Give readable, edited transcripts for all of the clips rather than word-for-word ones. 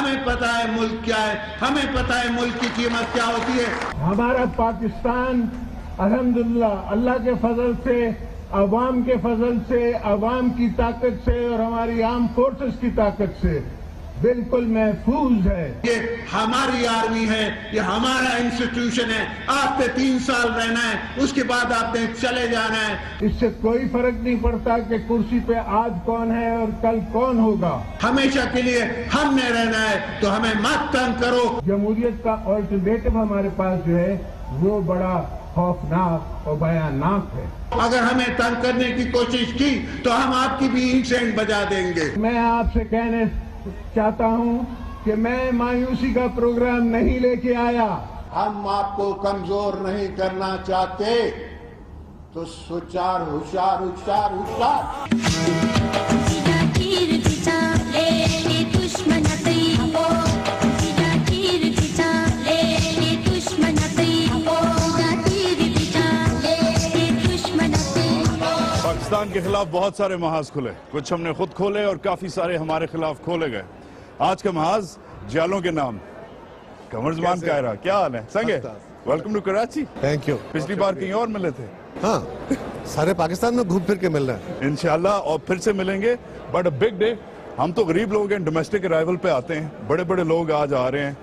हमें पता है मुल्क क्या है, हमें पता है मुल्क की कीमत क्या होती है। हमारा पाकिस्तान अल्हम्दुलिल्लाह अल्लाह के फजल से, अवाम के फजल से, अवाम की ताकत से और हमारी आर्म फोर्सेस की ताकत से बिल्कुल महफूज है। ये हमारी आर्मी है, ये हमारा इंस्टीट्यूशन है। आपने 3 साल रहना है, उसके बाद आपने चले जाना है। इससे कोई फर्क नहीं पड़ता कि कुर्सी पे आज कौन है और कल कौन होगा। हमेशा के लिए हमने रहना है, तो हमें मत तंग करो। जमहूरियत का ऑल्टरनेटिव हमारे पास जो है वो बड़ा खौफनाक और भयानक है। अगर हमें तंग करने की कोशिश की तो हम आपकी भी इंसेंट बजा देंगे। मैं आपसे कहने चाहता हूं कि मैं मायूसी का प्रोग्राम नहीं लेके आया। हम आपको कमजोर नहीं करना चाहते, तो सुचार होशियार होशियार होशियार। पाकिस्तान के खिलाफ बहुत सारे महाज खुले, कुछ हमने खुद खोले और काफी सारे हमारे खिलाफ खोले गए। आज का महाज जियालों के नाम। कमर जमान कायरा, क्या हाल है? संगे welcome to Karachi. Thank you. पिछली बार कहीं और मिले थे? हाँ, सारे पाकिस्तान में घूम फिर के मिल रहे हैं इंशाल्लाह, और फिर से मिलेंगे। But a big day. हम तो गरीब लोग हैं, डोमेस्टिक अराइवल पे आते हैं। बड़े बड़े लोग आज आ रहे हैं,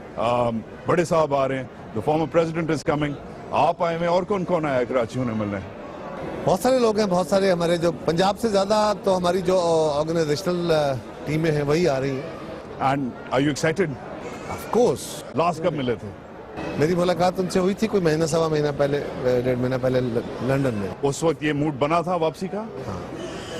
बड़े साहब आ रहे हैं। The former president is coming. आप आए हुए, और कौन कौन आया कराची उन्हें मिलने? बहुत सारे लोग हैं, बहुत सारे हमारे जो पंजाब से ज्यादा तो हमारी जो ऑर्गेनाइजेशनल टीमें हैं वही आ रही हैं। And are you excited? Of course. Last कब मिले थे? मेरी मुलाकात उनसे हुई थी कोई महीना सवा महीना पहले, 1.5 महीना पहले लंदन में। उस वक्त ये मूड बना था वापसी का? हाँ,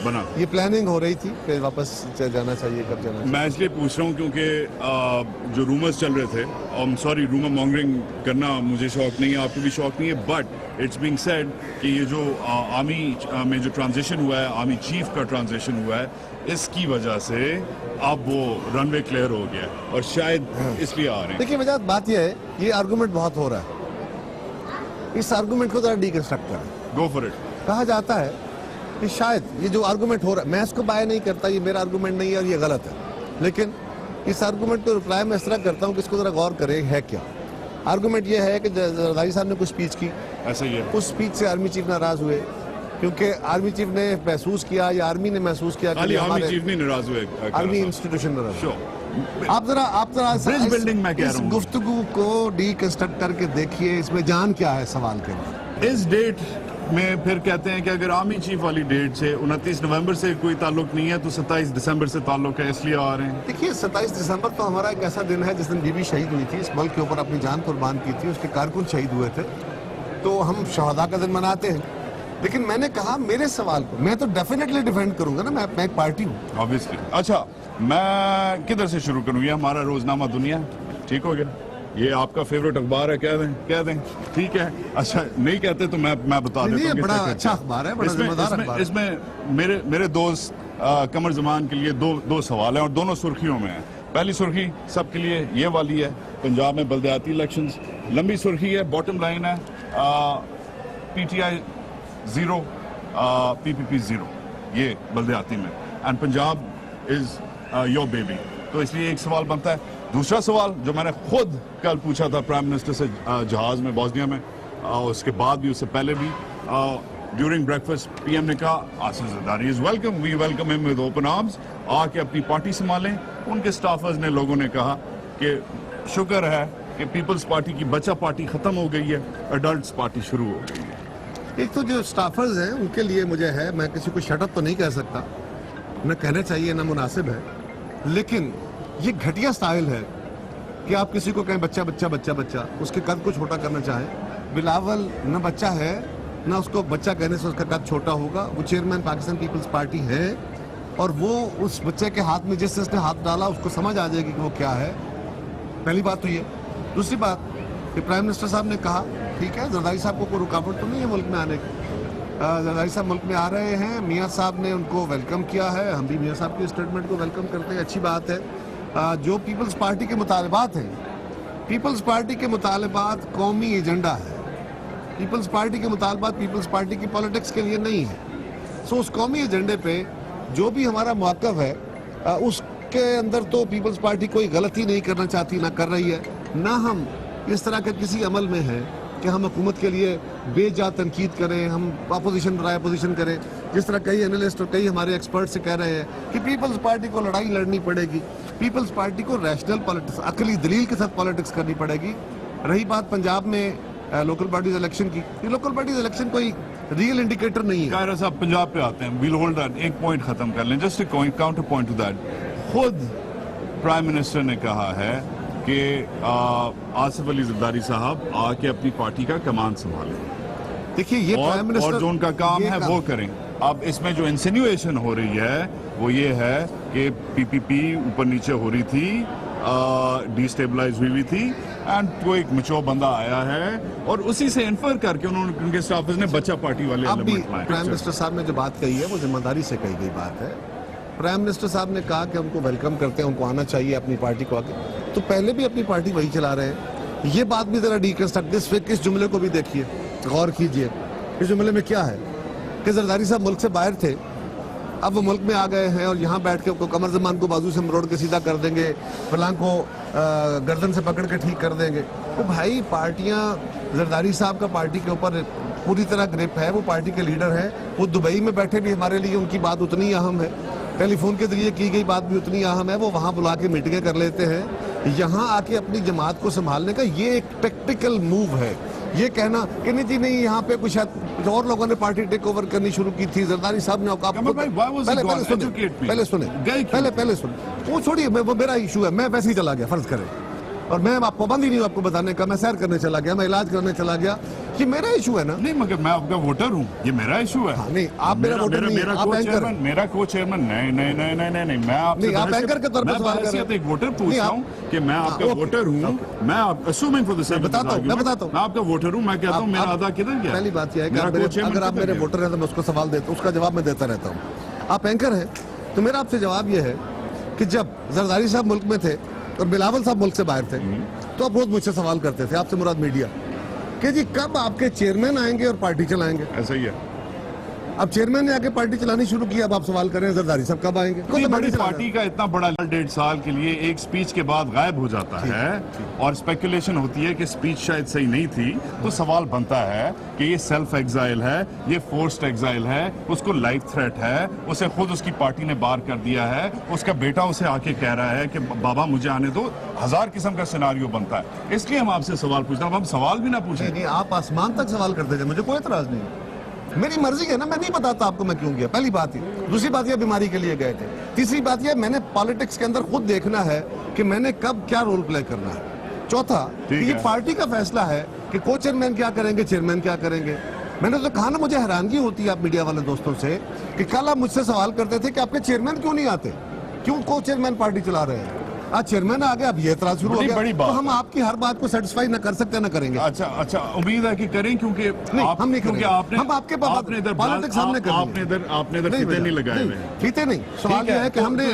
बना। ये प्लानिंग हो रही थी कि वापस जाना चाहिए, कब जाना चाहिए। मैं इसलिए पूछ रहा हूँ क्योंकि जो रूमर्स चल रहे थे, और सॉरी रूमर मॉन्गरिंग करना मुझे शौक नहीं है, आपको भी शौक नहीं है, बट इट्स बीइंग सेड कि ये जो आर्मी में जो ट्रांजिशन हुआ है, आर्मी चीफ का ट्रांजिशन हुआ है, इसकी वजह से अब वो रनवे क्लियर हो गया है और शायद इसलिए आ रहे हैं। देखिए वजह बात यह है, ये आर्गूमेंट बहुत हो रहा है, इस आर्गूमेंट को जरा डीकंस्ट्रक्ट करें। Go for it. कहा जाता है कि शायद ये जो आर्गूमेंट हो रहा है, मैं इसको बाय नहीं करता, ये मेरा आर्गूमेंट नहीं है और ये गलत है, लेकिन इस आर्गूमेंट को रिप्लाई मैं इस तरह करता हूँ कि इसको जरा गौर करें है क्या। आर्गूमेंट ये है कि जरदारी साहब ने कुछ स्पीच की, ऐसा ही है। उस स्पीच से आर्मी चीफ नाराज हुए क्योंकि आर्मी चीफ ने महसूस किया या आर्मी ने महसूस किया कि आर्मी चीफ नहीं नाराज हुए, आर्मी इंस्टीट्यूशन नाराज। Sure. आप जरा Bridge building मैं कह इस रहा हूँ। गुफ्तगू को डीकंस्ट्रक्ट करके देखिए, इसमें जान क्या है सवाल के लिए। इस डेट में फिर कहते हैं कि अगर आर्मी चीफ वाली डेट से 29 नवंबर से कोई ताल्लुक नहीं है तो 27 दिसंबर से ताल्लुक है, इसलिए आ रहे हैं। देखिए 27 दिसंबर तो हमारा एक ऐसा दिन है जिस दिन बीबी शहीद हुई थी, इस मुल्क के ऊपर अपनी जान कुर्बान की थी, उसके कारकुन शहीद हुए थे, तो हम शहादा का दिन मनाते हैं। लेकिन मैंने कहा मेरे सवाल को मैं तो डेफिनेटली डिफेंड करूंगा ना, मैं एक पार्टी हूँ ऑब्वियसली। अच्छा, मैं किधर से शुरू करूँ? ये हमारा रोजनामा दुनिया, ठीक हो गया? ये आपका फेवरेट अखबार है, कह दें ठीक है। अच्छा नहीं कहते तो मैं बता देता हूँ। बड़ा अच्छा अखबार है, बड़ा जिम्मेदार अखबार है। इसमें मेरे दोस्त कमर जमान के लिए दो सवाल हैं और दोनों सुर्खियों में है। पहली सुर्खी सबके लिए ये वाली है, पंजाब में बल्दियाती इलेक्शंस। लंबी सुर्खी है, बॉटम लाइन है PTI 0, PPP 0, ये बल्दियाती में, and Punjab is your baby. तो इसलिए एक सवाल बनता है। दूसरा सवाल जो मैंने खुद कल पूछा था प्राइम मिनिस्टर से जहाज में बोस्निया में, उसके बाद भी, उससे पहले भी, ड्यूरिंग ब्रेकफास्ट PM ने कहा Asif Zardari is welcome, we welcome him with open arms. आके अपनी पार्टी संभालें। उनके स्टाफर्स ने, लोगों ने कहा कि शुक्र है कि पीपल्स पार्टी की बच्चा पार्टी खत्म हो गई है, अडल्ट पार्टी शुरू हो गई है। एक तो जो स्टाफर्स हैं उनके लिए मुझे है, मैं किसी को शटअप तो नहीं कह सकता, न कहना चाहिए, न मुनासिब है, लेकिन ये घटिया स्टाइल है कि आप किसी को कहें बच्चा बच्चा बच्चा बच्चा, उसके कद को छोटा करना चाहें। बिलावल न बच्चा है, न उसको बच्चा कहने से उसका कद छोटा होगा। वो चेयरमैन पाकिस्तान पीपल्स पार्टी है और वो उस बच्चे के हाथ में जिसने हाथ डाला उसको समझ आ जाएगी कि वो क्या है। पहली बात तो ये। दूसरी बात कि प्राइम मिनिस्टर साहब ने कहा ठीक है, जरदारी साहब को कोई रुकावट तो नहीं है मुल्क में आने की। जरदारी साहब मुल्क में आ रहे हैं, मियाँ साहब ने उनको वेलकम किया है, हम भी मियाँ साहब के स्टेटमेंट को वेलकम करते हैं, अच्छी बात है। जो पीपल्स पार्टी के मुतालबात हैं, पीपल्स पार्टी के मुतालबात कौमी एजेंडा है। पीपल्स पार्टी के मुतालबात पीपल्स पार्टी की पॉलिटिक्स के लिए नहीं है। सो उस कौमी एजेंडे पे जो भी हमारा मौक़िफ़ है, उस के अंदर तो पीपल्स पार्टी कोई गलती नहीं करना चाहती, ना कर रही है, ना हम इस तरह के किसी अमल में हैं कि हम हुकूमत के लिए बेजा तनकीद करें, हम अपोजिशन राय अपोजिशन करें। जिस तरह कई एनालिस्ट और कई हमारे एक्सपर्ट से कह रहे हैं कि पीपल्स पार्टी को लड़ाई लड़नी पड़ेगी, पीपल्स पार्टी को रैशनल पॉलिटिक्स, अकली दलील के साथ पॉलिटिक्स करनी पड़ेगी। रही बात पंजाब में लोकल पार्टीज इलेक्शन की, ये लोकल पार्टीज इलेक्शन कोई रियल इंडिकेटर नहीं है। कायरा साहब पंजाब पे आते हैं, वील होल्ड दैट, एक पॉइंट खत्म कर लें, just counter point two that. खुद प्राइम मिनिस्टर ने कहा है कि आसिफ अली जरदारी साहब आके अपनी पार्टी का कमान संभालें, देखिए ये प्राइम मिनिस्टर और जो उनका काम है वो करें। अब इसमें जो इंसिन्युएशन हो रही है वो ये है कि पीपीपी ऊपर नीचे हो रही थी, डिस्टेबलाइज हुई थी, एंड कोई एक मचो बंदा आया है और उसी से इन्फर करके उन्होंने उनके स्टाफर्स ने बच्चा पार्टी वाले अब भी एलिमेंट लाए। प्राइम मिनिस्टर साहब ने जो बात कही है वो जिम्मेदारी से कही गई बात है। प्राइम मिनिस्टर साहब ने कहा कि हमको वेलकम करते हैं, उनको आना चाहिए अपनी पार्टी को आगे, तो पहले भी अपनी पार्टी वही चला रहे हैं। ये बात भी जरा डीकंस्ट्रक्ट, इस जुमले को भी देखिए, गौर कीजिए। इस जुमले में क्या है कि जरदारी साहब मुल्क से बाहर थे, अब वो मुल्क में आ गए हैं और यहाँ बैठ के उनको कमर ज़मान को बाजू से मरोड़ के सीधा कर देंगे, फलां को गर्दन से पकड़ के ठीक कर देंगे। तो भाई पार्टियाँ, जरदारी साहब का पार्टी के ऊपर पूरी तरह ग्रिप है, वो पार्टी के लीडर है, वो दुबई में बैठे भी हमारे लिए उनकी बात उतनी अहम है, टेलीफोन के जरिए की गई बात भी उतनी अहम है, वो वहाँ बुला के मीटिंगें कर लेते हैं। यहाँ आके अपनी जमात को संभालने का ये एक टैक्टिकल मूव है। ये कहना कि नहीं जी नहीं, यहाँ पे कुछ और लोगों ने पार्टी टेक ओवर करनी शुरू की थी, जरदारी साहब ने पहले सुने, वो छोड़िए, वो मेरा इशू है, मैं वैसे ही चला गया, फर्ज करें, और मैं आपको पाबंदी नहीं हूँ आपको बताने का, मैं सैर करने चला गया, मैं इलाज करने चला गया, ये मेरा इशू है ना। नहीं मगर मैं आपका वोटर हूँ, ये मेरा इशू है। हाँ, नहीं आप मेरा वोटर नहीं, आप एंकर, मेरा को चेयरमैन नहीं, मैं आपसे आप एंकर के तौर पर सवाल कर रहे हैं। एक वोटर पूछ रहा हूँ कि मैं आपका वोटर हूँ, मैं असूमिंग फॉर द सेक, बताता हूँ, मैं आपका वोटर हूँ, मैं कहता हूँ मेरा आधा किधर गया। पहली बात यह है कि अगर आप मेरे वोटर हैं तो मैं उसको सवाल देता हूँ, उसका जवाब मैं देता रहता हूँ। आप एंकर हैं तो मेरा आपसे जवाब यह है कि जब जरदारी साहब मुल्क में थे और बिलावल साहब मुल्क से बाहर थे, तो आप रोज मुझसे सवाल करते थे, आपसे मुराद मीडिया, कि जी कब आपके चेयरमैन आएंगे और पार्टी चलाएंगे। ऐसा ही है। अब चेयरमैन ने आके पार्टी चलानी शुरू की, अब आप सवाल कर रहे हैं जरदारी साहब कब आएंगे। कोई बड़ी पार्टी का इतना बड़ा 1.5 साल के लिए एक स्पीच के बाद गायब हो जाता है और स्पेकुलेशन होती है कि स्पीच शायद सही नहीं थी, तो सवाल बनता है कि ये सेल्फ एग्जाइल है, ये फोर्स्ड एग्जाइल है, उसको लाइफ थ्रेट है, उसे खुद उसकी पार्टी ने बार कर दिया है, उसका बेटा उसे आके कह रहा है कि बाबा मुझे आने दो, 1000 किस्म का सिनारियो बनता है। इसलिए हम आपसे सवाल पूछना, हम सवाल भी ना पूछे। नहीं, आप आसमान तक सवाल करते थे, मुझे कोई एतराज नहीं, मेरी मर्जी है ना, मैं नहीं बताता आपको मैं क्यों गया, पहली बात ये। दूसरी बात ये बीमारी के लिए गए थे। तीसरी बात ये मैंने पॉलिटिक्स के अंदर खुद देखना है कि मैंने कब क्या रोल प्ले करना है। चौथा, ये पार्टी का फैसला है कि को चेयरमैन क्या करेंगे, चेयरमैन क्या करेंगे। मैंने तो कहा ना, मुझे हैरानगी होती है आप मीडिया वाले दोस्तों से कि कल आप मुझसे सवाल करते थे कि आपके चेयरमैन क्यों नहीं आते, क्यों को चेयरमैन पार्टी चला रहे हैं। आज चेयरमैन आ गया, अब ये एतराज शुरू हो गया, तो हम आपकी हर बात को सेटिस्फाई ना कर सकते ना करेंगे। अच्छा, उम्मीद है कि करें, क्योंकि हम नहीं करेंगे, हम आपके पॉलिटिक्स सामने करेंगे, आपने इधर फीते नहीं लगाए हुए हैं। फीते नहीं, सवाल यह है कि हमने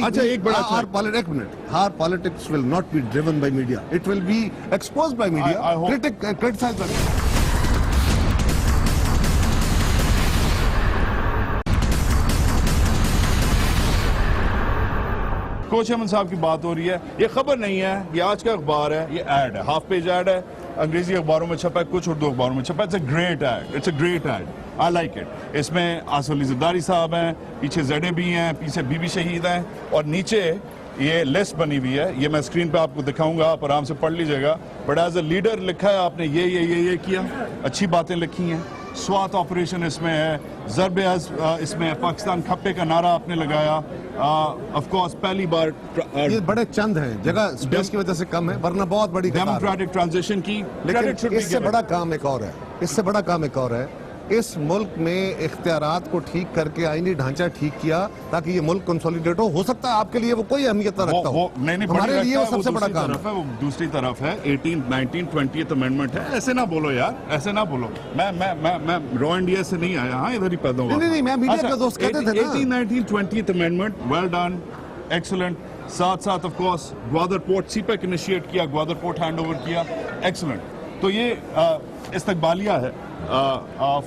अच्छा एक बड़ा एक minute, our politics will not be driven by media, it will be exposed by media, criticized by media. को चेयरमैन साहब की बात हो रही है, ये खबर नहीं है, ये आज का अखबार है, ये ऐड है, हाफ पेज ऐड है, अंग्रेजी अखबारों में छपा है, कुछ उर्दू अखबारों में छपा है। It's a great add, it's a great add, I like it. इसमें आसिफ अली जरदारी साहब हैं, पीछे जड़े भी हैं, पीछे बीबी शहीद हैं, और नीचे ये लिस्ट बनी हुई है, ये मैं स्क्रीन पे आपको दिखाऊंगा, आप आराम से पढ़ लीजिएगा। बट एज अ लीडर लिखा है आपने ये किया, अच्छी बातें लिखी हैं। स्वात ऑपरेशन इसमें है, ज़रबे इसमें है, पाकिस्तान खप्पे का नारा आपने लगाया। ऑफ कोर्स पहली बार ये बड़े चंद हैं, जगह स्पेस की वजह से कम है, वरना बहुत बड़ी डेमोक्रेटिक ट्रांजिशन की। लेकिन इससे बड़ा काम एक और है, इससे बड़ा काम एक और है, इस मुल्क में इख्तियारात को ठीक करके आईनी ढांचा ठीक किया ताकि ये मुल्क कंसोलिडेट हो सकता है आपके लिए वो कोई अहमियत ना रखता हो, हमारे लिए वो सबसे बड़ा काम है। वो दूसरी तरफ है 18th, 19th, 20th अमेंडमेंट है। ऐसे ना बोलो यार, ऐसे ना बोलो। मैं रॉ इंडिया से नहीं आया, हाँ इधर ही पैदा हुआ। नहीं, मैं मीडिया का दोस्त कहते थे ना। 18th, 19th, 20th amendment, well done, excellent. साथ of course Gwadar port CPEC initiate किया, ग्वादर पोर्ट हैंड ओवर किया, एक्सीलेंट। तो ये इस्तकबालिया है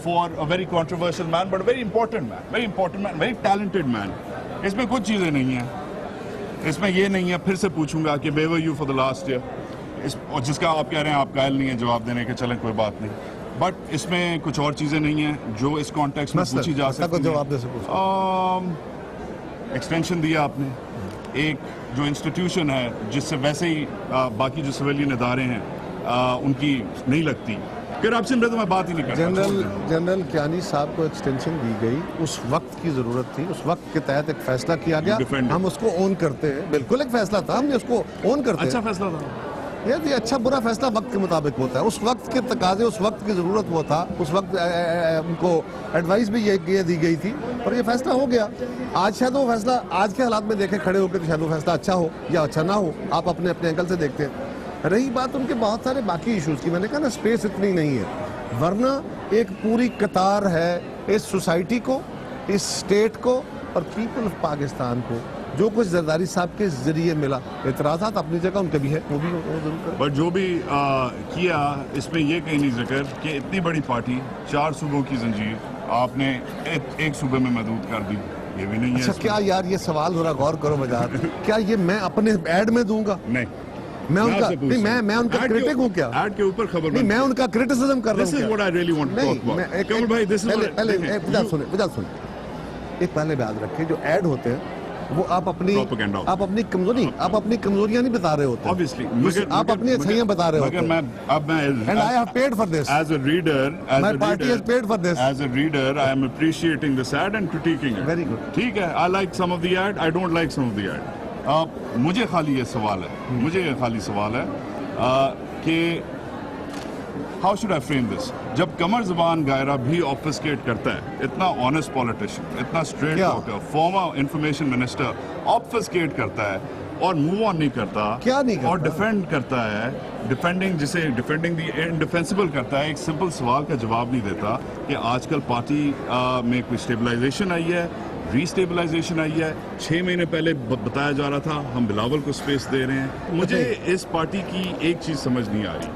for a very controversial man but a very important man, very talented man. इसमें कुछ चीजें नहीं हैं, इसमें ये नहीं है, फिर से पूछूंगा कि where were you for the last year, इस और जिसका आप कह रहे हैं आप कायल नहीं है जवाब देने के, चलें कोई बात नहीं, बट इसमें कुछ और चीज़ें नहीं हैं जो इस कॉन्टेक्स्ट में पूछी जा सकती हैं। जवाब दे सकूं। एक्सटेंशन दिया आपने, एक जो इंस्टीट्यूशन है जिससे वैसे ही बाकी जो सिविलियन इदारे हैं उनकी नहीं लगती, फिर आप सुन रहे तो मैं बात ही नहीं करता। जनरल कियानी साहब को एक्सटेंशन दी गई, उस वक्त की जरूरत थी, उस वक्त के तहत एक फैसला किया गया, हम उसको ओन करते हैं, बिल्कुल एक फैसला था, हमने उसको ओन करते हैं। अच्छा फैसला था ये अच्छा बुरा फैसला वक्त के मुताबिक होता है, उस वक्त के तकाजे, उस वक्त की जरूरत वो था, उस वक्त उनको एडवाइस भी ये दी गई थी और ये फैसला हो गया। आज शायद वो फैसला आज के हालात में देखे खड़े होकर तो शायद वो फैसला अच्छा हो या अच्छा ना हो, आप अपने अपने एंगल से देखते हैं। रही बात उनके बहुत सारे बाकी इश्यूज की, मैंने कहा ना स्पेस इतनी नहीं है, वरना एक पूरी कतार है इस सोसाइटी को, इस स्टेट को और पीपल ऑफ पाकिस्तान को जो कुछ जरदारी साहब के जरिए मिला। एतराज़ात अपनी जगह उनके भी है, वो जरूर करें। बट जो भी किया इसमें ये कहीं नहीं जिक्र कि इतनी बड़ी पार्टी 4 सूबों की जंजीर आपने एक सूबे में महदूद कर दी, ये भी नहीं है। अच्छा क्या यार ये सवाल जरा गौर करो मजाक क्या ये मैं अपने ऐड में दूंगा? नहीं, मैं उनका नहीं, मैं उनका क्रिटिक हूँ क्या? ऐड के ऊपर खबर नहीं, मैं उनका क्रिटिसिज्म कर रहा हूँ। This is what I really want to talk about. कमल भाई, this is पहले सुने एक पहले याद रखें, जो ऐड होते हैं वो आप अपनी कमजोरियां नहीं बता रहे होते, obviously, आप अपनी अच्छाइयां बता रहे होते। And I have paid for this. As a reader, my party has paid for this. As a reader, I am appreciating this ad and critiquing it. Very good. ठीक है, I like some of the ad, I don't like some of the ad. मुझे खाली ये सवाल है, कि how should I frame this, जब कमर ज़बान गायरा भी ऑब्फस्केट करता है, इतना ऑनेस्ट पॉलिटिशियन, इतना straight talker, former information minister obfuscate करता है और मूव ऑन नहीं करता, क्या नहीं करता? और डिफेंड करता है, डिफेंडिंग द इनडिफेंसिबल करता है, एक सिंपल सवाल का जवाब नहीं देता कि आजकल पार्टी में कोई स्टेबलाइजेशन आई है, रीस्टेबलाइजेशन आई है। 6 महीने पहले बताया जा रहा था हम बिलावल को स्पेस दे रहे हैं। मुझे इस पार्टी की एक चीज़ समझ नहीं आ रही,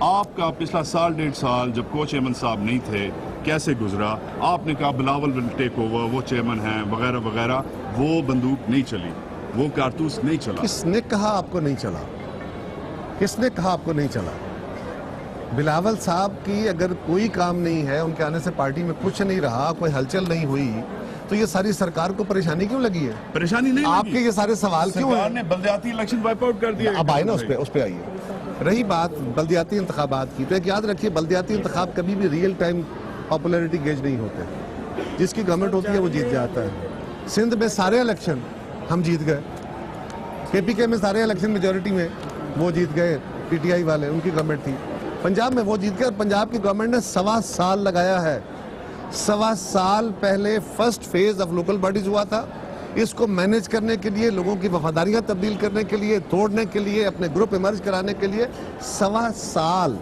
आपका पिछला साल 1.5 साल जब को चेयरमैन साहब नहीं थे कैसे गुजरा? आपने कहा बिलावल विल टेक ओवर, वो चेयरमैन हैं वगैरह वगैरह, वो बंदूक नहीं चली, वो कारतूस नहीं चला। किसने कहा आपको नहीं चला? किसने कहा आपको नहीं चला? बिलावल साहब की अगर कोई काम नहीं है, उनके आने से पार्टी में कुछ नहीं रहा, कोई हलचल नहीं हुई, तो ये सारी सरकार को परेशानी क्यों लगी है? परेशानी नहीं लगी। आपके ये सारे सवाल क्यों हैं? सरकार ने बल्दियाती इलेक्शन वाइप आउट कर दिया। अब आए ना उस पे आइए। रही बात बल्दियाती इंतखाबात की, तो एक याद रखिए, बल्दियाती इंतखाब कभी भी रियल टाइम पॉपुलैरिटी गेज नहीं होते। जिसकी गवर्नमेंट होती है वो जीत जाता है। सिंध में सारे इलेक्शन हम जीत गए, KPK में सारे इलेक्शन मेजोरिटी में वो जीत गए, PTI वाले, उनकी गवर्नमेंट थी। पंजाब में वो जीत गए और पंजाब की गवर्नमेंट ने 1.25 साल लगाया है। 1.25 साल पहले first phase of local bodies हुआ था, इसको मैनेज करने के लिए, लोगों की वफादारियां तब्दील करने के लिए, तोड़ने के लिए, अपने ग्रुप इमर्ज कराने के लिए 1.25 साल,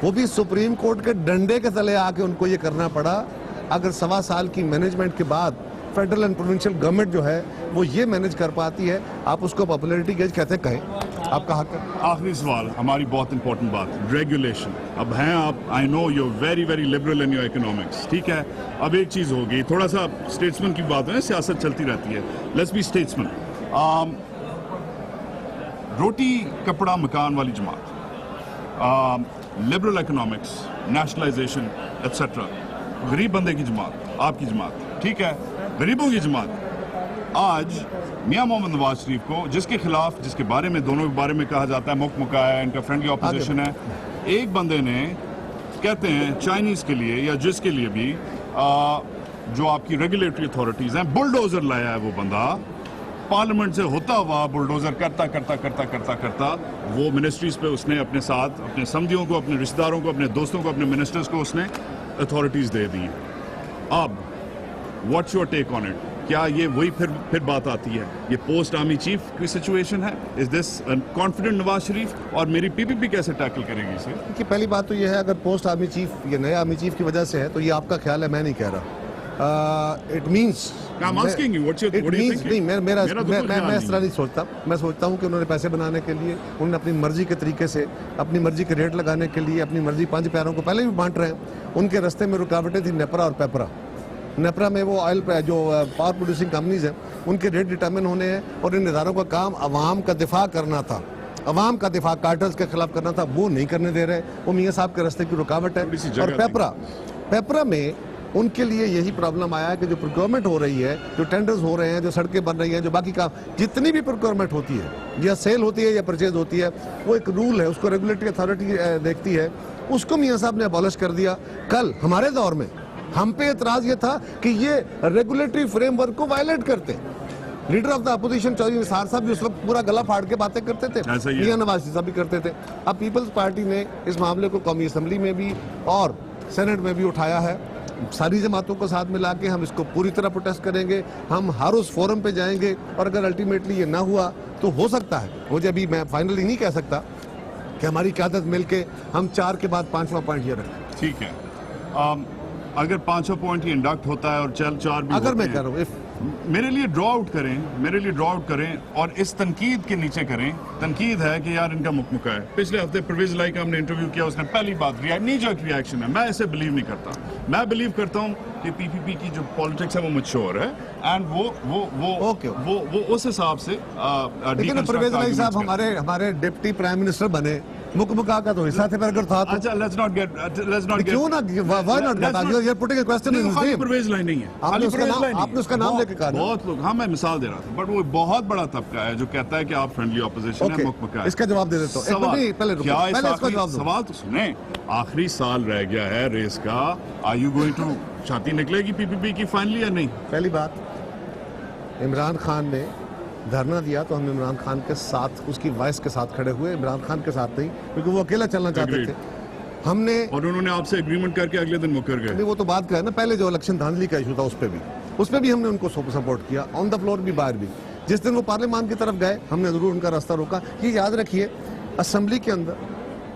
वो भी सुप्रीम कोर्ट के डंडे के तले आके उनको ये करना पड़ा। अगर 1.25 साल की मैनेजमेंट के बाद फेडरल एंड प्रोविंशियल गवर्नमेंट जो है वो ये मैनेज कर पाती है, आप उसको पॉपुलैरिटी गेज कहते कहें, आपका हक है। आखिरी सवाल, हमारी बहुत इंपॉर्टेंट बात, रेगुलेशन। अब हैं आप, I know you very very liberal in your economics, ठीक है, अब एक चीज़ होगी, थोड़ा सा स्टेट्समैन की बात है, सियासत चलती रहती है, लेट्स बी स्टेट्समैन। रोटी कपड़ा मकान वाली जमात, लिबरल इकोनॉमिक्स, नेशनलाइजेशन एट्सेट्रा, गरीब बंदे की जमात, आपकी जमात, ठीक है, गरीबों की जमात, आज मियां मोहम्मद नवाज शरीफ को, जिसके खिलाफ, जिसके बारे में, दोनों के बारे में कहा जाता है मुक्का है, इनका फ्रेंडली ऑपोजिशन है, एक बंदे ने, कहते हैं चाइनीज के लिए या जिसके लिए भी जो आपकी रेगुलेटरी अथॉरिटीज हैं, बुलडोजर लाया है वो बंदा, पार्लियामेंट से होता हुआ बुलडोजर करता वो मिनिस्ट्रीज पे उसने अपने साथ अपने समधियों को, अपने रिश्तेदारों को, अपने दोस्तों को, अपने मिनिस्टर्स को उसने अथॉरिटीज दे दी। अब what's your take on it? क्या ये वही फिर बात आती है, ये पोस्ट आर्मी चीफ की सिचुएशन है? Is this confident Nawaz Sharif, और मेरी PPP कैसे टैकल करेगी इसे? कि पहली बात तो ये है, अगर पोस्ट आर्मी चीफ या नया आर्मी चीफ की वजह से है तो ये आपका ख्याल है, मैं नहीं कह रहा। इट मीन्स मैं इस तरह नहीं सोचता। मैं सोचता हूँ कि उन्होंने पैसे बनाने के लिए, उन्होंने अपनी मर्जी के तरीके से, अपनी मर्जी के रेट लगाने के लिए, अपनी मर्जी 5 प्यारों को पहले भी बांट रहे हैं, उनके रास्ते में रुकावटें थी नेपरा और पेपरा। नेपरा में वो ऑयल जो पावर प्रोड्यूसिंग कंपनीज हैं उनके रेट डिटर्मिन होने हैं, और इन इदारों का काम अवाम का दिफा करना था, अवाम का दिफा कार्टल्स के खिलाफ करना था, वो नहीं करने दे रहे। वो मियाँ साहब के रास्ते की रुकावट है। और पेपरा में उनके लिए यही प्रॉब्लम आया है कि जो प्रोक्योरमेंट हो रही है, जो टेंडर्स हो रहे हैं, जो सड़कें बन रही हैं, जो बाकी काम, जितनी भी प्रोक्योरमेंट होती है या सेल होती है या परचेज होती है, वो एक रूल है, उसको रेगुलेटरी अथॉरिटी देखती है, उसको मियाँ साहब ने अबॉलिश कर दिया। कल हमारे दौर में हम पे एतराज ये था कि ये रेगुलेटरी फ्रेमवर्क को वायलेट करते। Leader of the opposition Chaudhry Nisar sahab भी उस वक्त पूरा गला फाड़ के बातें करते थे, मियां नवाज शरीफ साहब भी करते थे। अब पीपल्स पार्टी ने इस मामले को कौमी असम्बली में भी और सेनेट में भी उठाया है। सारी जमातों को साथ मिला के हम इसको पूरी तरह प्रोटेस्ट करेंगे, हम हर उस फोरम पे जाएंगे, और अगर अल्टीमेटली ये ना हुआ तो हो सकता है, मुझे अभी मैं फाइनली नहीं कह सकता, कि हमारी क़यादत मिलके हम 4 के बाद 5वां पॉइंट ये रखें। ठीक है, अगर 5वां पॉइंट ही इंडक्ट होता है और 4 भी अगर मैं कह रहा हूँ मेरे लिए ड्रॉ आउट करें और इस तनकीद के नीचे करें। तनकीद है कि यार इनका मुकमुका है। पिछले हफ्ते परवेज लाई का हमने इंटरव्यू किया, उसने पहली बात नीजर्क रिएक्शन है। मैं ऐसे बिलीव नहीं करता। मैं बिलीव करता हूँ कि पीपीपी की जो पॉलिटिक्स है वो मैच्योर है, एंड वो उस हिसाब से। लेकिन परवेज लाई साहब हमारे डिप्टी प्राइम मिनिस्टर बने, मुकमुका का तो हिस्सा थे, पर अगर था तो अच्छा, let's not get क्यों ना, why not get, you're putting a question in his name। Parvez लाई नहीं है, आपने उसका नाम लेके कहा। बहुत लोग, हाँ मैं मिसाल दे रहा था, बट वो बहुत बड़ा तबका है जो कहता है कि आप फ्रेंडली ऑपोजिशन है, मुकमुका है। इसका जवाब दे देता हूं। पहले सवाल तो सुने, आखिरी साल रह गया है रेस का, आर यू गोइंग टू छाती निकलेगी पीपीपी की फाइनली या नहीं? पहली बात, इमरान खान ने धरना दिया तो हम इमरान खान के साथ, उसकी वॉइस के साथ खड़े हुए, इमरान खान के साथ नहीं, क्योंकि वो अकेला चलना चाहते थे। हमने, और उन्होंने आपसे एग्रीमेंट करके अगले दिन मुकर गए। वो तो बात का है ना, पहले जो इलेक्शन धांधली का इशू था उस पर भी हमने उनको सपोर्ट किया, ऑन द फ्लोर भी, बाहर भी। जिस दिन वो पार्लियामान की तरफ गए हमने जरूर उनका रास्ता रोका। ये याद रखिए, असेंबली के अंदर,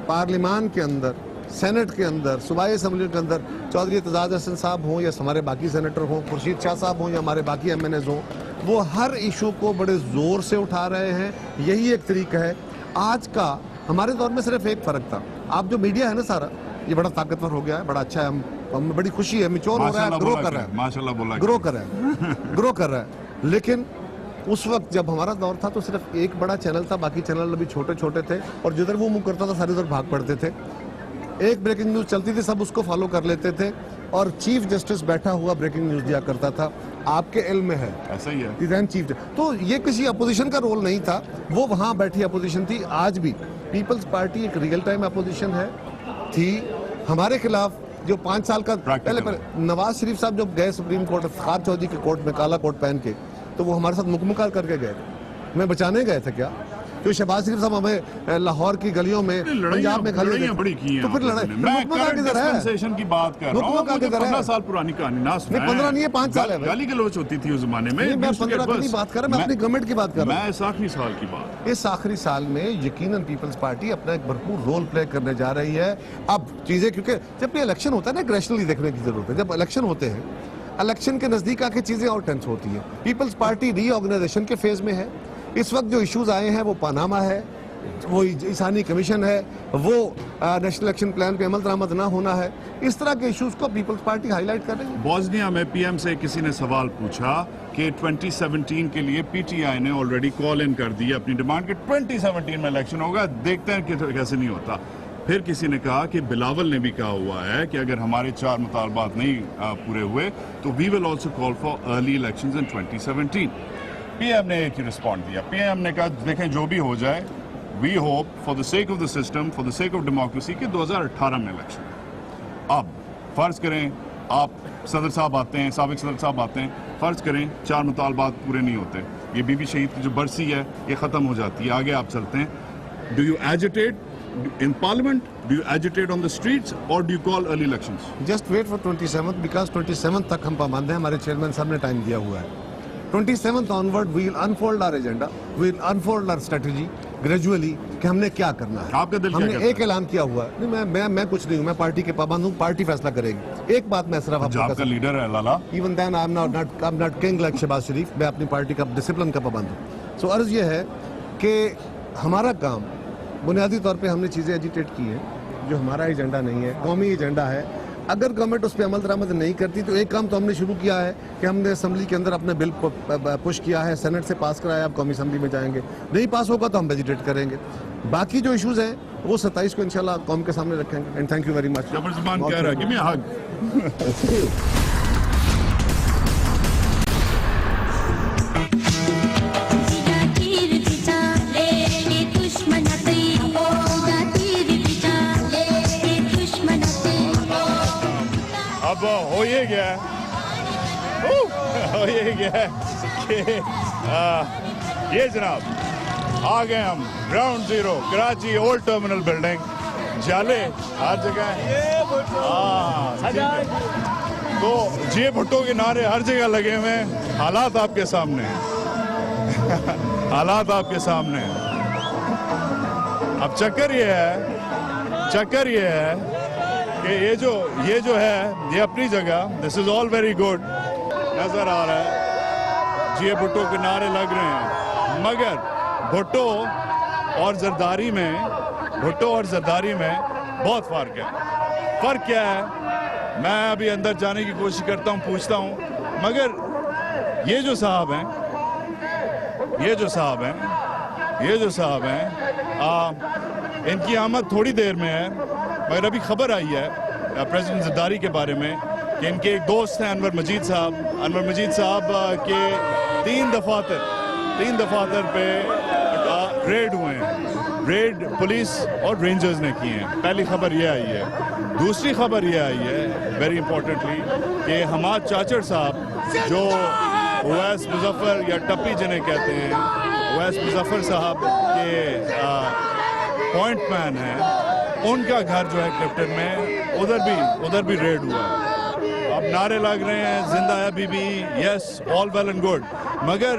पार्लियामान के अंदर, सेनेट के अंदर, सूबाई असेंबली के अंदर, चौधरी एतजाज हसन साहब हों या हमारे बाकी सेनेटर हों, खुर्शीद शाह साहब हों या हमारे बाकी एमएनएज हों, वो हर इशू को बड़े जोर से उठा रहे हैं। यही एक तरीका है। आज का हमारे दौर में सिर्फ एक फर्क था, आप जो मीडिया है ना सारा, ये बड़ा ताकतवर हो गया है, बड़ा अच्छा है, हमें बड़ी खुशी है, मैच्योर हो रहा है, ग्रो कर रहा है, माशाल्लाह बोला, ग्रो कर रहा है, ग्रो कर रहा है। लेकिन उस वक्त जब हमारा दौर था तो सिर्फ एक बड़ा चैनल था, बाकी चैनल अभी छोटे छोटे थे, और जिधर वो मुंह करता था सारे उधर भाग पड़ते थे। एक ब्रेकिंग न्यूज चलती थी, सब उसको फॉलो कर लेते थे, और चीफ जस्टिस बैठा हुआ ब्रेकिंग न्यूज दिया करता था। आपके इल्म में है, ऐसा ही है, चीफ। तो ये किसी अपोजिशन का रोल नहीं था, वो वहां बैठी अपोजिशन थी। आज भी पीपल्स पार्टी एक रियल टाइम अपोजिशन है, थी हमारे खिलाफ। जो 5 साल का पहले नवाज शरीफ साहब जब गए सुप्रीम कोर्ट, खार चौधरी के कोर्ट में काला कोट पहन के, तो वो हमारे साथ मुकमुका करके गए, हमें बचाने गए थे क्या? जो शहबाज शरीफ साहब हमें लाहौर की गलियों में, पंजाब में खड़े बड़ी की हैं, तो फिर लड़ाई डिस्पेंसेशन की बात कर रहा हूं, 15 साल पुरानी कहानी ना सुनाएं। 15 नहीं है, 5 साल है। गाली गलौच होती थी उस जमाने में। मैं 15 की नहीं बात कर रहा, मैं अपनी गवर्नमेंट की बात कर रहा हूं। मैं इस आखिरी साल की बात, इस आखिरी साल में यकीनन पीपल्स पार्टी अपना एक भरपूर रोल प्ले करने जा रही है। अब चीजें, क्योंकि जब ये इलेक्शन होता है ना, एक रैशनली देखने की जरूरत है। जब इलेक्शन होते हैं, इलेक्शन के नजदीक आके चीजें और टेंस होती है। पीपल्स पार्टी रीऑर्गेनाइजेशन के फेज में है। इस वक्त जो इश्यूज आए हैं वो पनामा है, वो ईसानी कमीशन है, वो नेशनल एक्शन प्लान पे अमल दरामद ना होना है। इस तरह के इश्यूज को पीपल्स पार्टी हाईलाइट कर रही है। बोस्निया में पीएम से किसी ने सवाल पूछा कि 2017 के लिए पीटीआई ने ऑलरेडी कॉल इन कर दी है अपनी डिमांड कि 2017 में इलेक्शन होगा, देखते हैं कि कैसे नहीं होता। फिर किसी ने कहा कि बिलावल ने भी कहा हुआ है कि अगर हमारे 4 मुतालबात नहीं पूरे हुए तो we will also call for early elections in 2017। PM ने एक ही रिस्पॉन्ड दिया। पीएम ने कहा देखें जो भी हो जाए, we hope for the sake of the system, for the sake of democracy कि 2018 में इलेक्शन। अब फर्ज करें आप सदर साहब आते हैं, साबिक सदर साहब आते हैं, फर्ज करें 4 मुतालबात पूरे नहीं होते, ये बीबी शहीद की जो बरसी है ये ख़त्म हो जाती है, आगे आप चलते हैं। Do you agitate in parliament, do you agitate on the streets, or do you call early elections? Just wait for 27th, because 27th तक हम पाबंद हैं, हमारे चेयरमैन साहब ने टाइम दिया हुआ है। 27th onward we will unfold our agenda, we will unfold our strategy gradually कि हमने क्या करना है। आपका दिल हमने एक ऐलान किया हुआ है। नहीं, मैं कुछ नहीं हूँ, मैं पार्टी के पाबंद हूँ, पार्टी फैसला करेगी। एक बात मैं सिर्फ आपका लीडर है लाला, even then I'm not king like Shahbaz शरीफ, मैं अपनी पार्टी का डिसिप्लिन का पाबंद हूँ। सो अर्ज ये है कि हमारा काम बुनियादी तौर पे हमने चीज़ें एजिटेट की हैं जो हमारा एजेंडा नहीं है, कौमी एजेंडा है। अगर गवर्नमेंट उस पर अमल दरामद नहीं करती तो एक काम तो हमने शुरू किया है कि हमने असेंबली के अंदर अपने बिल पुश किया है, सेनेट से पास कराया, अब कौमी असेंबली में जाएंगे, नहीं पास होगा तो हम वेजिटेट करेंगे। बाकी जो इश्यूज हैं वो 27 को इंशाल्लाह कौम के सामने रखेंगे। And thank you very much. Qamar Zaman कह रहा है, गिव मी अ हग। अब हो ये गया हो ये गया कि ये जनाब आ गए हम ground zero Karachi old terminal building, जाले हर जगह तो जे भुट्टो के नारे हर जगह लगे हुए हैं। हालात आपके सामने हैं हालात आपके सामने हैं। अब चक्कर ये है कि ये जो है ये अपनी जगह, this is all very good, नजर आ रहा है जी भुट्टो के नारे लग रहे हैं, मगर भुट्टो और जरदारी में बहुत फर्क है। फर्क क्या है, मैं अभी अंदर जाने की कोशिश करता हूँ, पूछता हूँ, मगर ये जो साहब हैं इनकी आमद थोड़ी देर में है, मगर अभी खबर आई है प्रेसिडेंट जरदारी के बारे में कि इनके एक दोस्त हैं अनवर मजीद साहब के तीन दफातर पे रेड हुए हैं, रेड पुलिस और रेंजर्स ने किए हैं। पहली खबर ये आई है। दूसरी खबर ये आई है वेरी इंपॉर्टेंटली कि हमाद चाचर साहब जो ओवैस मुजफ्फर या टप्पी जिन्हें कहते हैं, ओवैस मुजफ्फर साहब के पॉइंट मैन है, उनका घर जो है क्लिफ्टन में, उधर भी रेड हुआ है। अब नारे लग रहे हैं जिंदा है बीबी, yes all well and good, मगर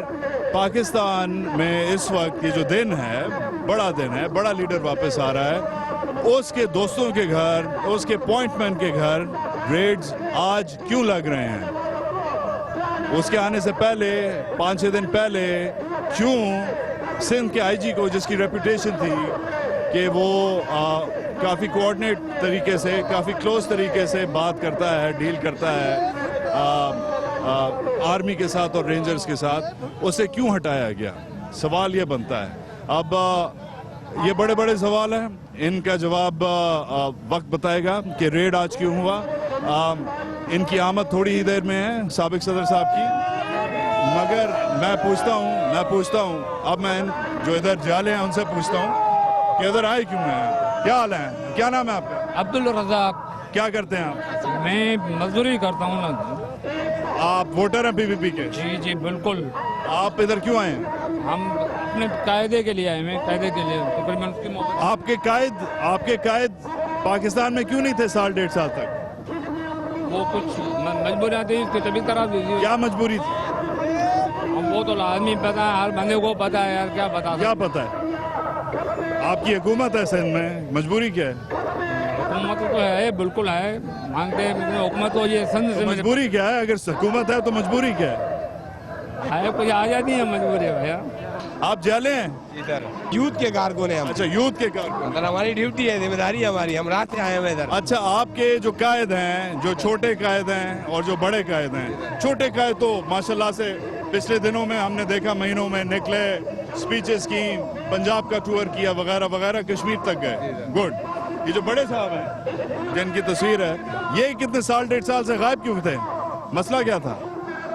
पाकिस्तान में इस वक्त ये जो दिन है, बड़ा लीडर वापस आ रहा है, उसके दोस्तों के घर, उसके पॉइंट मैन के घर रेड्स आज क्यों लग रहे हैं? उसके आने से पहले 5-6 दिन पहले क्यों सिंध के आईजी को, जिसकी रेपुटेशन थी कि वो काफ़ी कोऑर्डिनेट तरीके से, काफ़ी क्लोज तरीके से बात करता है, डील करता है आर्मी के साथ और रेंजर्स के साथ, उसे क्यों हटाया गया? सवाल ये बनता है। अब ये बड़े सवाल हैं, इनका जवाब वक्त बताएगा कि रेड आज क्यों हुआ। इनकी आमद थोड़ी ही देर में है साबिक सदर साहब की, मगर मैं पूछता हूँ अब मैं जो इधर जाले हैं उनसे पूछता हूँ कि इधर आए क्यों हैं, क्या हाल है, क्या नाम है आपका? अब्दुल रज़ाक। क्या करते हैं आप? मैं मजदूरी करता हूँ ना। आप वोटर हैं पीपीपी के? जी बिल्कुल। आप इधर क्यों आए हैं? हम अपने कायदे के लिए आए हैं, कायदे के लिए तकरीबन उसकी आपके कायद पाकिस्तान में क्यों नहीं थे 1.5 साल तक? वो कुछ मजबूरियाँ थी, उसकी तबीयत खराब थी। क्या मजबूरी थी? हम वो तो आदमी पता है, हर बंदे को पता है यार, क्या पता है? आपकी हुकूमत है सिंध में, मजबूरी क्या है? हुकूमत तो है, बिल्कुल है, मांगते हैं हुकूमत तो ये सिंध से। मजबूरी क्या है? अगर हुकूमत है तो मजबूरी क्या है? कुछ आ जाती है मजबूरी भैया। आप जाले हैं? इधर यूथ के कारकुन हैं हम। अच्छा, यूथ के कारकुन। इधर हमारी ड्यूटी है, जिम्मेदारी है हमारी, हम रात से आए हैं इधर। अच्छा, आपके जो कायद हैं, जो छोटे कायद हैं और जो बड़े कायद हैं, छोटे कायद तो माशाल्लाह से पिछले दिनों में हमने देखा, महीनों में निकले, स्पीचेस की, पंजाब का टूर किया वगैरह, कश्मीर तक गए, गुड। ये जो बड़े साहब हैं जिनकी तस्वीर है, ये कितने 1.5 साल से गायब क्यों थे? मसला क्या था?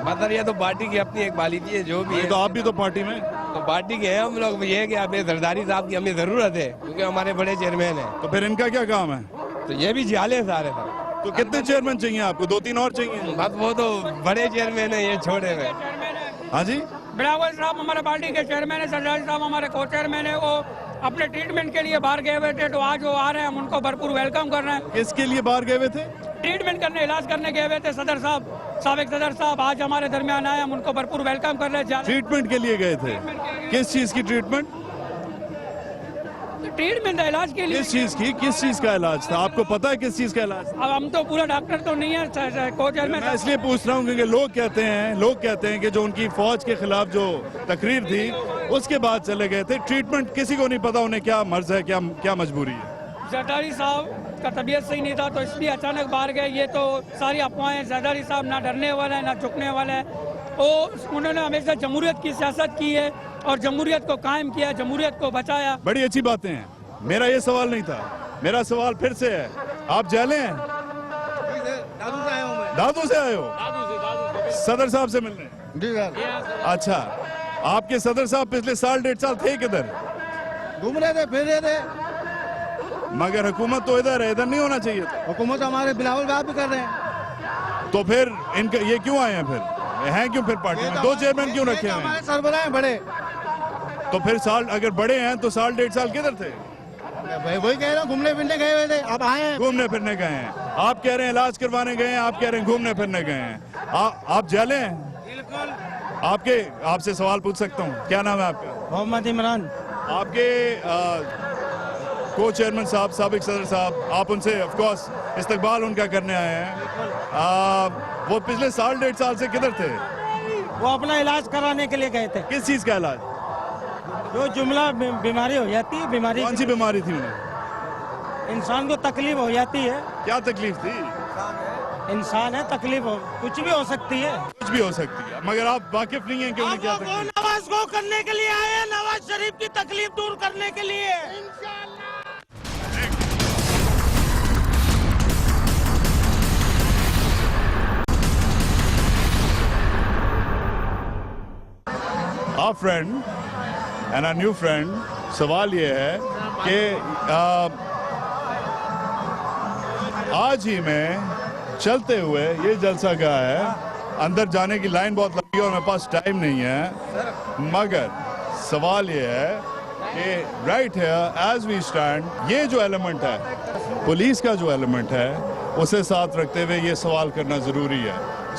मतलब ये तो पार्टी की अपनी एक पॉलिसी है, जो भी है। तो आप भी तो पार्टी में? तो पार्टी के हैं हम लोग। ये है कि आप जरदारी साहब की हमें जरूरत है, क्योंकि हमारे बड़े चेयरमैन हैं। तो फिर इनका क्या काम है? तो ये भी जाले सारे था। तो कितने चेयरमैन चाहिए आपको? 2-3 और चाहिए? बस वो तो बड़े चेयरमैन है, ये छोटे में। हाँ जी, बिलावल साहब हमारे पार्टी के चेयरमैन है, सरदार साहब हमारे को चेयरमैन है। वो अपने ट्रीटमेंट के लिए बाहर गए हुए थे, तो आज वो आ रहे हैं, हम उनको भरपूर वेलकम कर रहे हैं। किसके लिए बाहर गए हुए थे? ट्रीटमेंट करने, इलाज करने गए हुए थे सदर साहब, साबिक सदर साहब आज हमारे दरमियान आए, हम उनको भरपूर वेलकम कर रहे हैं। ट्रीटमेंट के लिए गए थे? किस चीज की ट्रीटमेंट? ट्रीटमेंट इलाज के लिए। किस चीज का इलाज था? आपको पता है किस चीज का इलाज? अब हम तो पूरा डॉक्टर तो नहीं है, को चेयरमैन। मैं इसलिए पूछ रहा हूँ क्योंकि लोग कहते हैं कि जो उनकी फौज के खिलाफ जो तकरीर थी उसके बाद चले गए थे। ट्रीटमेंट किसी को नहीं पता उन्हें क्या मर्ज है, क्या मजबूरी है। जरदारी साहब का तबीयत सही नहीं था तो इसलिए अचानक बाहर गए। ये तो सारी अफवाहें। जरदारी साहब ना डरने वाला है ना झुकने वाला है। उन्होंने हमेशा जमहूरियत की सियासत की है और जमहूरियत को कायम किया, जमहूरियत को बचाया। बड़ी अच्छी बातें हैं। मेरा ये सवाल नहीं था, मेरा सवाल फिर से है, आप जेलें हैं? दादू से आए हो? सदर साहब से मिलने? जी सर। अच्छा, आपके सदर साहब पिछले साल 1.5 साल थे किधर? घूम रहे थे, फिर रहे थे। मगर हुकूमत तो इधर है, इधर नहीं होना चाहिए था। हुकूमत हमारे बिलावल बात भी कर रहे हैं। तो फिर इनका ये क्यों आए हैं? फिर हैं क्यों फिर पार्टी में? 2 चेयरमैन क्यों रखे हमारे हैं? सरबराह हैं बड़े। तो फिर साल अगर बड़े हैं तो साल 1.5 साल किधर थे? वही कह रहा हूँ, घूमने फिरने गए हुए थे, अब आए हैं। घूमने फिरने गए हैं। आप कह रहे हैं इलाज करवाने गए हैं, आप कह रहे हैं घूमने फिरने गए हैं। आप जेले हैं? आपसे सवाल पूछ सकता हूँ? क्या नाम है आपका? मोहम्मद इमरान। आपके को चेयरमैन साहब, साबिक सदर साहब, आप उनसे ऑफ कोर्स इस्तकबाल उनका करने आए हैं। वो पिछले साल 1.5 साल से किधर थे? वो अपना इलाज कराने के लिए गए थे। किस चीज का इलाज? जो जुमला बीमारी हो जाती है, बीमारी कौन सी बीमारी थी उन्हें? इंसान को तकलीफ हो जाती है। क्या तकलीफ थी? इंसान है, तकलीफ हो, कुछ भी हो सकती है। कुछ भी हो सकती है, मगर आप वाकिफ नहीं हैं कि उन्हें क्या तकलीफ? नवाज को करने के लिए आए हैं, नवाज शरीफ की तकलीफ दूर करने के लिए। Our friend and our new friend, सवाल ये है कि आज ही में चलते हुए ये जलसा का है, अंदर जाने की लाइन बहुत लंबी है और मेरे पास टाइम नहीं है, मगर सवाल ये है कि right here as we stand, ये जो एलिमेंट है, पुलिस का जो एलिमेंट है, उसे साथ रखते हुए ये सवाल करना ज़रूरी है।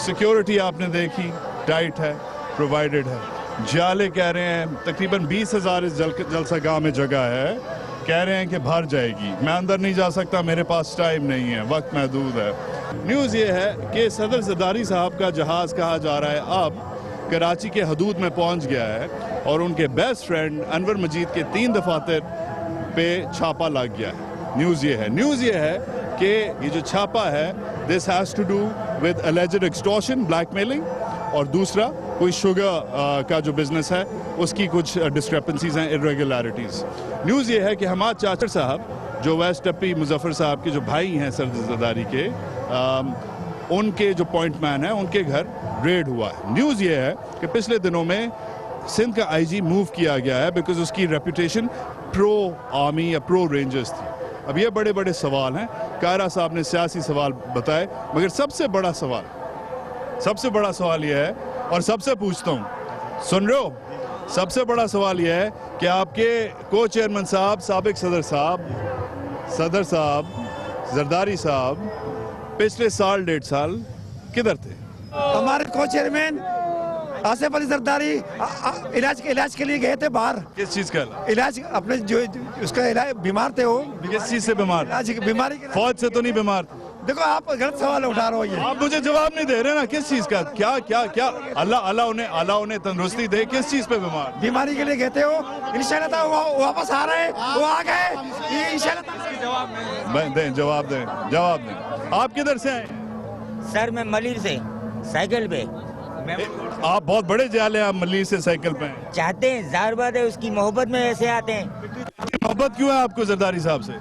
सिक्योरिटी आपने देखी, टाइट है, प्रोवाइडेड है। जाले कह रहे हैं तकरीबन 20,000 इस जलसागाह में जगह है, कह रहे हैं कि भर जाएगी। मैं अंदर नहीं जा सकता, मेरे पास टाइम नहीं है, वक्त महदूद है। न्यूज़ ये है कि सदर जरदारी साहब का जहाज़ कहा जा रहा है अब कराची के हदूद में पहुंच गया है और उनके बेस्ट फ्रेंड अनवर मजीद के 3 दफातर पे छापा लग गया है। न्यूज़ ये है कि ये जो छापा है, this has to do with alleged extortion, blackmailing, और दूसरा कोई शुगर का जो बिजनेस है उसकी कुछ डिस्क्रिपेंसीज हैं, इरेगुलरिटीज़। न्यूज़ ये है कि हमाद चाचर साहब जो वेस्ट टप्पी मुजफ्फर साहब के जो भाई हैं सदर जरदारी के, उनके जो पॉइंट मैन है, उनके घर रेड हुआ है। न्यूज़ ये है कि पिछले दिनों में सिंध का आईजी मूव किया गया है बिकॉज उसकी रेपुटेशन प्रो आर्मी या प्रो रेंजर्स थी। अब ये बड़े बड़े सवाल हैं, कायरा साहब ने सियासी सवाल बताए, मगर सबसे बड़ा सवाल यह है, और सबसे पूछता हूँ, सुन रहे हो? सबसे बड़ा सवाल यह है कि आपके को चेयरमैन साहब, साबिक सदर साहब, जरदारी साहब पिछले साल 1.5 साल किधर थे? हमारे को चेयरमैन आसिफ अली जरदारी इलाज के लिए गए थे बाहर। किस चीज का इलाज? अपने जो उसका इलाज, बीमार थे वो। किस चीज से बीमार? बीमारी। फौज से तो नहीं बीमार? देखो आप गलत सवाल उठा रहे हो। ये आप मुझे जवाब नहीं दे रहे ना, किस चीज का? क्या अल्लाह उन्हें तंदुरुस्ती दे, किस चीज पे बीमार? बीमारी के लिए गए थे वो, इंशाल्लाह वो वापस आ रहे हैं, वो आ गए इंशाल्लाह। जवाब दें। आप किधर से आए? सर मैं मलिर से साइकिल पे। आप बहुत बड़े जाले हैं, आप मलिर से साइकिल पे हैं। चाहते हैं, ज़ाहिर बात है, उसकी मोहब्बत में ऐसे आते हैं। मोहब्बत क्यों है आपको जरदारी साहब से?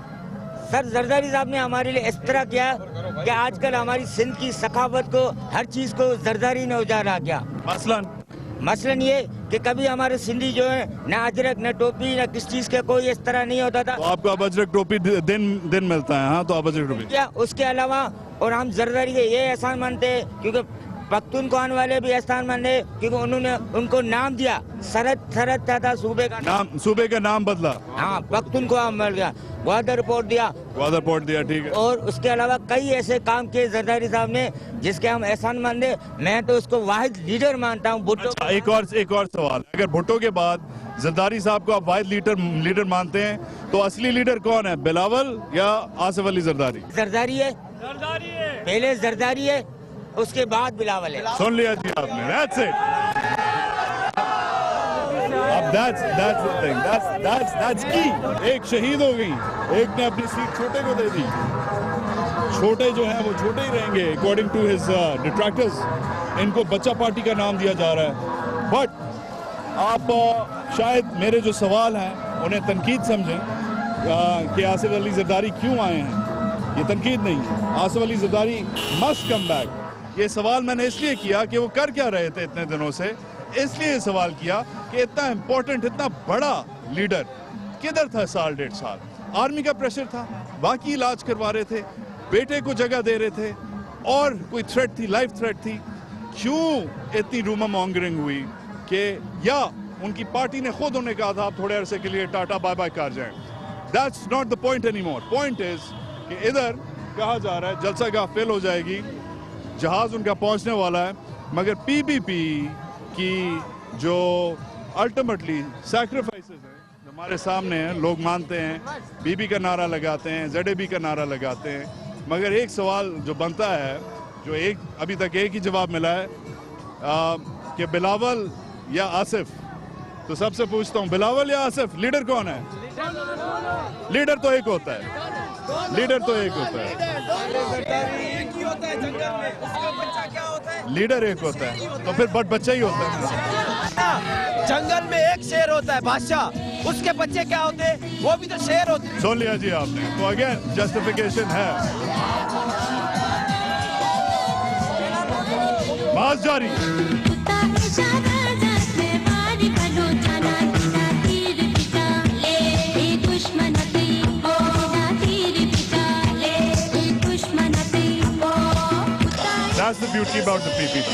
सर जरदारी साहब ने हमारे लिए इस तरह किया कि आजकल हमारी सिंध की सखावत को, हर चीज को जरदारी ने उजाला किया। मसलन ये कि कभी हमारे सिंधी जो है ना अजरक, न टोपी, न किस चीज के कोई इस तरह नहीं होता था। तो आपको अब अजरक टोपी दिन मिलता है? हाँ, तो आप अजरक टोपी क्या उसके अलावा, और हम जरदारी के ये एहसान मानते हैं क्योंकि पख्तूनख्वा वाले भी एहसान मानते हैं क्योंकि उन्होंने उनको नाम दिया, सरहद था सूबे का नाम, सूबे का नाम बदला। हाँ, पख्तूनख्वा मिल गया, ग्वादर पोर्ट दिया, ठीक है। और उसके अलावा कई ऐसे काम किए जरदारी साहब ने जिसके हम एहसान मानते। मैं तो उसको वाहिद लीडर मानता हूँ। भुट्टो। अच्छा, एक और सवाल, अगर भुट्टो के बाद जरदारी साहब को आप वाहिद लीडर मानते हैं तो असली लीडर कौन है, बिलावल या आसिफ अली जरदारी? जरदारी है, पहले जरदारी है, उसके बाद बिलावल है। सुन लिया जी आपने, that's it। अब that's the thing, that's key। एक शहीद हो गई, एक ने अपनी सीट छोटे को दे दी। छोटे जो हैं वो छोटे ही रहेंगे अकॉर्डिंग टू हिज डिट्रैक्टर्स। इनको बच्चा पार्टी का नाम दिया जा रहा है। बट आप शायद मेरे जो सवाल हैं उन्हें तनकीद समझें कि आसिफ अली जरदारी क्यों आए हैं। ये तनकीद नहीं है। Asif Ali Zardari must come back. ये सवाल मैंने इसलिए किया कि वो कर क्या रहे थे इतने दिनों से, इसलिए ये सवाल किया कि इतना इम्पोर्टेंट, इतना बड़ा लीडर किधर था साल 1.5 साल। आर्मी का प्रेशर था, बाकी इलाज करवा रहे थे, बेटे को जगह दे रहे थे, और कोई थ्रेट थी, लाइफ थ्रेट थी। क्यों इतनी रूमर मॉन्गरिंग हुई कि या उनकी पार्टी ने खुद उन्हें कहा था आप थोड़े अरसे के लिए टाटा बाय बाय कर जाएं। That's not the point any more. Point is कि इधर कहा जा रहा है जलसा गाह फेल हो जाएगी, जहाज उनका पहुंचने वाला है, मगर पीपीपी की जो अल्टीमेटली सैक्रिफाइसेस हैं हमारे सामने हैं, लोग मानते हैं, बीबी का नारा लगाते हैं, ZAB का नारा लगाते हैं, मगर एक सवाल जो बनता है, जो एक अभी तक एक ही जवाब मिला है कि बिलावल या आसिफ। तो सबसे पूछता हूँ, बिलावल या आसिफ, लीडर कौन है? लीडर तो एक होता है, लीडर तो एक होता है, लीडर एक होता है, तो फिर बच्चा ही होता है। जंगल में एक शेर होता है बादशाह, उसके बच्चे क्या होते हैं? वो भी तो शेर होते हैं। सुन लिया जी आपने। तो अगेन जस्टिफिकेशन है, बात जारी। That's the beauty about the PPP.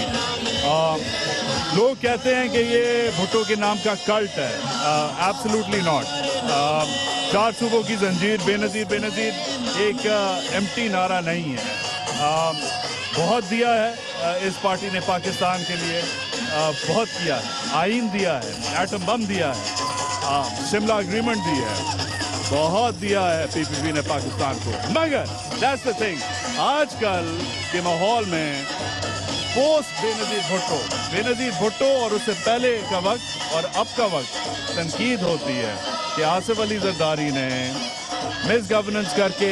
लोग कहते हैं कि ये भुट्टो के नाम का कल्ट है। Absolutely not. 4 सूबों की जंजीर, बेनजीर बेनजीर एक एम्प्टी नारा नहीं है। बहुत दिया है इस पार्टी ने पाकिस्तान के लिए, बहुत किया है। आइन दिया है, एटम बम दिया है, शिमला एग्रीमेंट दी है, बहुत दिया है पीपीपी ने पाकिस्तान को। मगर दैट्स द थिंग, आजकल के माहौल में पोस्ट बेनजीर भुट्टो और उससे पहले का वक्त और अब का वक्त तनकीद होती है कि आसिफ अली जरदारी ने मिस गवर्नेंस करके,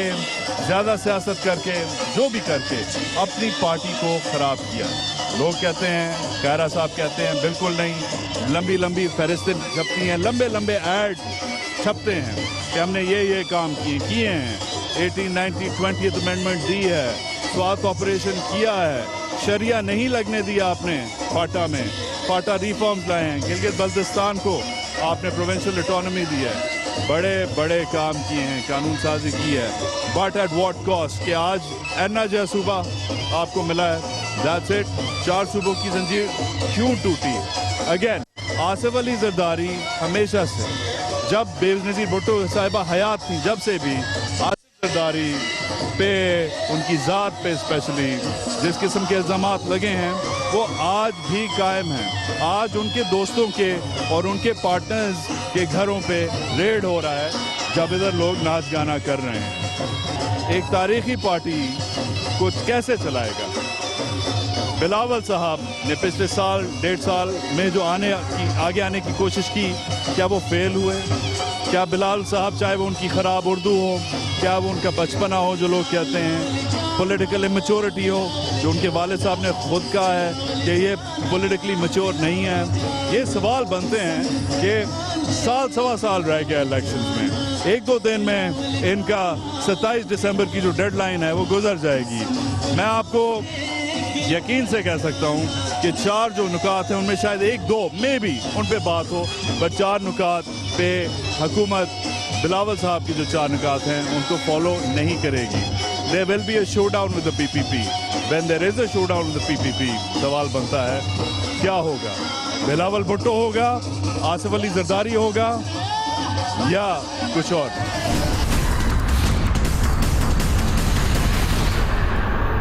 ज़्यादा सियासत करके, जो भी करके अपनी पार्टी को ख़राब किया। लोग कहते हैं, खैरा साहब कहते हैं बिल्कुल नहीं, लंबी लंबी फहरिस्तें छपती हैं, लंबे लंबे ऐड छपते हैं कि हमने ये काम किए हैं, 1890 20th अमेंडमेंट दी है, स्वात ऑपरेशन किया है, शरिया नहीं लगने दिया आपने फाटा में, फाटा रिफॉर्म्स लाए हैं, गिलगित बल्तिस्तान को आपने प्रोविंशियल ऑटोनॉमी दी है, बड़े बड़े काम किए हैं, कानून साजी की है, बट एट व्हाट कॉस्ट कि आज एन्ना जय सूबा आपको मिला है। That's it. 4 सूबों की जंजीर क्यों टूटी? अगेन आसिफ अली जरदारी हमेशा से, जब बेनजीर भुट्टो साहिबा हयात थी, जब से भी आसिफ जरदारी पे, उनकी ज़ात पे स्पेशली जिस किस्म के इल्ज़ामात लगे हैं वो आज भी कायम हैं। आज उनके दोस्तों के और उनके पार्टनर्स के घरों पे रेड हो रहा है जब इधर लोग नाच गाना कर रहे हैं। एक तारीखी पार्टी कुछ कैसे चलाएगा? बिलावल साहब ने पिछले साल 1.5 साल में जो आगे आने की कोशिश की, क्या वो फेल हुए? क्या बिलावल साहब, चाहे वो उनकी ख़राब उर्दू हो, क्या वो उनका बचपना हो जो लोग कहते हैं, पॉलिटिकल इमेच्योरिटी हो जो उनके वालिद साहब ने खुद कहा है कि ये पॉलिटिकली मैच्योर नहीं है, ये सवाल बनते हैं कि साल सवा साल रह गया इलेक्शंस में। 1-2 दिन में इनका 27 दिसंबर की जो डेडलाइन है वो गुजर जाएगी। मैं आपको यकीन से कह सकता हूँ कि 4 जो नुकात हैं उनमें शायद 1-2 में भी उन पे बात हो, पर 4 नुकात पे हुकूमत बिलावल साहब की जो 4 नुकात हैं उनको फॉलो नहीं करेगी। There will be a showdown with the PPP. When there is a showdown with the PPP, सवाल बनता है क्या होगा? बिलावल भुट्टो होगा, आसिफ अली जरदारी होगा या कुछ और?